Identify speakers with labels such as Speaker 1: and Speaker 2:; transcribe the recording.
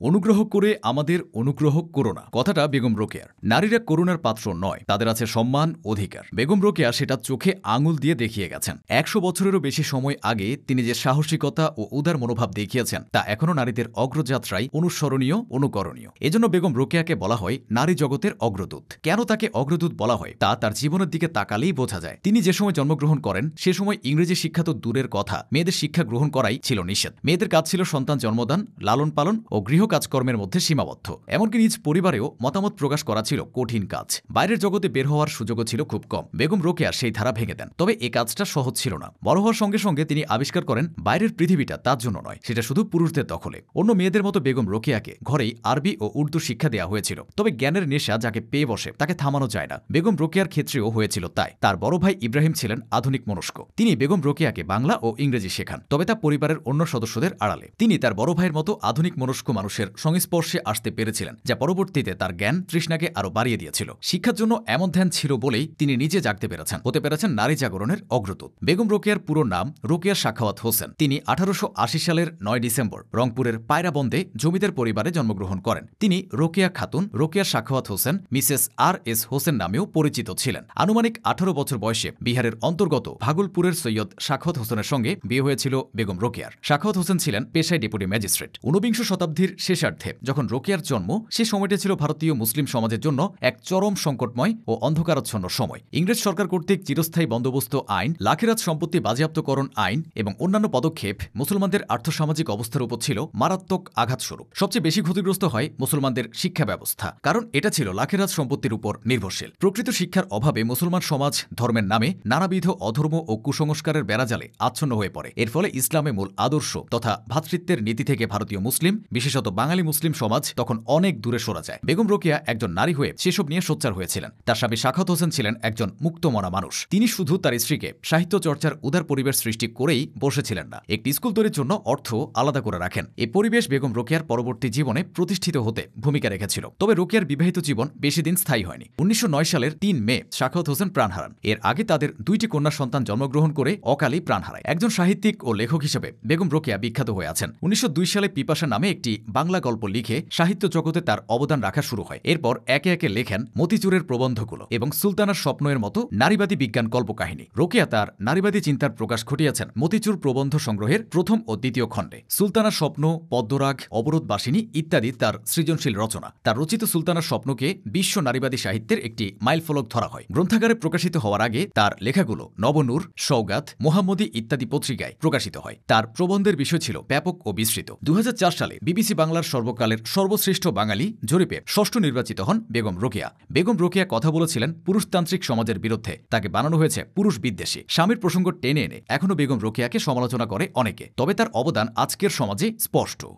Speaker 1: অনুগ্রহ করে আমাদের অনুগ্রহ করো না, কথাটা বেগম রোকেয়ার। নারীরা করুণার পাত্র নয়, তাদের আছে সম্মান, অধিকার। বেগম রোকেয়া সেটা চোখে আঙুল দিয়ে দেখিয়ে গেছেন। ১০০ বছরেরও বেশি সময় আগে তিনি যে সাহসিকতা ও উদার মনোভাব দেখিয়েছেন তা এখনও নারীদের অগ্রযাত্রায় অনুসরণীয়, অনুকরণীয়। এজন্য বেগম রোকেয়াকে বলা হয় নারী জগতের অগ্রদূত। কেন তাকে অগ্রদূত বলা হয় তা তার জীবনের দিকে তাকালেই বোঝা যায়। তিনি যে সময় জন্মগ্রহণ করেন সে সময় ইংরেজি শিক্ষা তো দূরের কথা, মেয়েদের শিক্ষা গ্রহণ করাই ছিল নিষেধ। মেয়েদের কাজ ছিল সন্তান জন্মদান, লালন পালন ও গৃহ কাজকর্মের মধ্যে সীমাবদ্ধ। এমনকি নিজ পরিবারেও মতামত প্রকাশ করা ছিল কঠিন কাজ। বাইরের জগতে বের হওয়ার সুযোগও ছিল খুব কম। বেগম রোকেয়া সেই ধারা ভেঙে দেন। তবে এই কাজটা সহজ ছিল না। বড় হওয়ার সঙ্গে সঙ্গে তিনি আবিষ্কার করেন বাইরের পৃথিবীটা তার জন্য নয়, সেটা শুধু পুরুষদের দখলে। অন্য মেয়েদের মতো বেগম রোকেয়াকে ঘরেই আরবি ও উর্দু শিক্ষা দেওয়া হয়েছিল। তবে জ্ঞানের নেশা যাকে পেয়ে বসে তাকে থামানো যায় না। বেগম রোকেয়ার ক্ষেত্রেও হয়েছিল তাই। তার বড় ভাই ইব্রাহিম ছিলেন আধুনিক মনস্ক। তিনি বেগম রোকেয়াকে বাংলা ও ইংরেজি শেখান, তবে তা পরিবারের অন্য সদস্যদের আড়ালে। তিনি তার বড় ভাইয়ের মতো আধুনিক মনস্ক মানুষের সংস্পর্শে আসতে পেরেছিলেন, যা পরবর্তীতে তার জ্ঞান তৃষ্ণাকে আরো বাড়িয়ে দিয়েছিল। শিক্ষার জন্য এমন ধ্যান ছিল বলেই তিনি নিজে জাগতে পেরেছেন, হতে পেরেছেন নারী জাগরণের অগ্রদূত। বেগম রোকেয়ার পুরো নাম রোকেয়া সাখাওয়াত হোসেন। তিনি 1880 সালের 9 ডিসেম্বর রংপুরের পায়রাবন্দে জমিদার পরিবারে জন্মগ্রহণ করেন। তিনি রোকেয়া খাতুন, রোকেয়া সাখাওয়াত হোসেন, মিসেস আর.এস. হোসেন নামেও পরিচিত ছিলেন। আনুমানিক 18 বছর বয়সে বিহারের অন্তর্গত ভাগলপুরের সৈয়দ সাখাওয়াত হোসেনের সঙ্গে বিয়ে হয়েছিল বেগম রোকেয়ার। সাখাওয়াত হোসেন ছিলেন পেশায় ডেপুটি ম্যাজিস্ট্রেট। 19বিংশ শতাব্দীর শেষার্ধে যখন রোকেয়ার জন্ম, সে সময়টা ছিল ভারতীয় মুসলিম সমাজের জন্য এক চরম সংকটময় ও অন্ধকারাচ্ছন্ন সময়। ইংরেজ সরকার কর্তৃক চিরস্থায়ী বন্দোবস্ত আইন, লাখেরাত সম্পত্তি বাজেয়াপ্তকরণ আইন এবং অন্যান্য পদক্ষেপ মুসলমানদের আর্থসামাজিক অবস্থার উপর ছিল মারাত্মক আঘাতস্বরূপ। সবচেয়ে বেশি ক্ষতিগ্রস্ত হয় মুসলমানদের শিক্ষা ব্যবস্থা, কারণ এটা ছিল লাখেরাত সম্পত্তির উপর নির্ভরশীল। প্রকৃত শিক্ষার অভাবে মুসলমান সমাজ ধর্মের নামে নানাবিধ অধর্ম ও কুসংস্কারের বেড়াজালে আচ্ছন্ন হয়ে পড়ে। এর ফলে ইসলামের মূল আদর্শ তথা ভ্রাতৃত্বের নীতি থেকে ভারতীয় মুসলিম, বিশেষত বাঙালি মুসলিম সমাজ তখন অনেক দূরে সরে যায়। বেগম রোকেয়া একজন নারী হয়ে সেসব নিয়ে সোচ্চার হয়েছিলেন। তার স্বামী সাখাওয়াত হোসেন ছিলেন একজন মুক্তমনা মানুষ। তিনি শুধু তার স্ত্রীকে সাহিত্য চর্চার উদার পরিবেশ সৃষ্টি করেই বসেছিলেন না, একটি স্কুল তৈরির জন্য অর্থ আলাদা করে রাখেন। এই পরিবেশ বেগম রোকেয়ার পরবর্তী জীবনে প্রতিষ্ঠিত হতে ভূমিকা রেখেছিল। তবে রোকেয়ার বিবাহিত জীবন বেশি দিন স্থায়ী হয়নি। 1909 সালের 3 মে সাখাওয়াত হোসেন প্রাণ হারান। এর আগে তাদের 2টি কন্যা সন্তান জন্মগ্রহণ করে অকালেই প্রাণ হারায়। একজন সাহিত্যিক ও লেখক হিসেবে বেগম রোকেয়া বিখ্যাত হয়ে আছেন। 1902 সালে পিপাসা নামে একটি বাংলা গল্প লিখে সাহিত্য জগতে তার অবদান রাখা শুরু হয়। এরপর একে একে লেখেন মতিচুরের প্রবন্ধগুলো এবং সুলতানার স্বপ্নের মতো নারীবাদী বিজ্ঞান কল্পকাহিনী। রোকেয়া তার নারীবাদী চিন্তার প্রকাশ ঘটিয়েছেন মতিচুর প্রবন্ধ সংগ্রহের প্রথম ও দ্বিতীয় খণ্ডে। সুলতানার স্বপ্ন, পদ্মরাগ, অবরোধবাসিনী ইত্যাদি তার সৃজনশীল রচনা। তার রচিত সুলতানার স্বপ্নকে বিশ্ব নারীবাদী সাহিত্যের একটি মাইলফলক ধরা হয়। গ্রন্থাগারে প্রকাশিত হওয়ার আগে তার লেখাগুলো নবনূর, সওগাত, মোহাম্মদী ইত্যাদি পত্রিকায় প্রকাশিত হয়। তার প্রবন্ধের বিষয় ছিল ব্যাপক ও বিস্তৃত। 2004 সালে বিবিসি বাংলার সর্বকালের সর্বশ্রেষ্ঠ বাঙালি জরিপে 6ষ্ঠ নির্বাচিত হন বেগম রোকেয়া। বেগম রোকেয়া কথা বলেছিলেন পুরুষতান্ত্রিক সমাজের বিরুদ্ধে। তাকে বানানো হয়েছে পুরুষ বিদ্বেষী। স্বামীর প্রসঙ্গ টেনে এনে এখনও বেগম রোকেয়াকে সমালোচনা করে অনেকে, তবে তার অবদান আজকের সমাজে স্পষ্ট।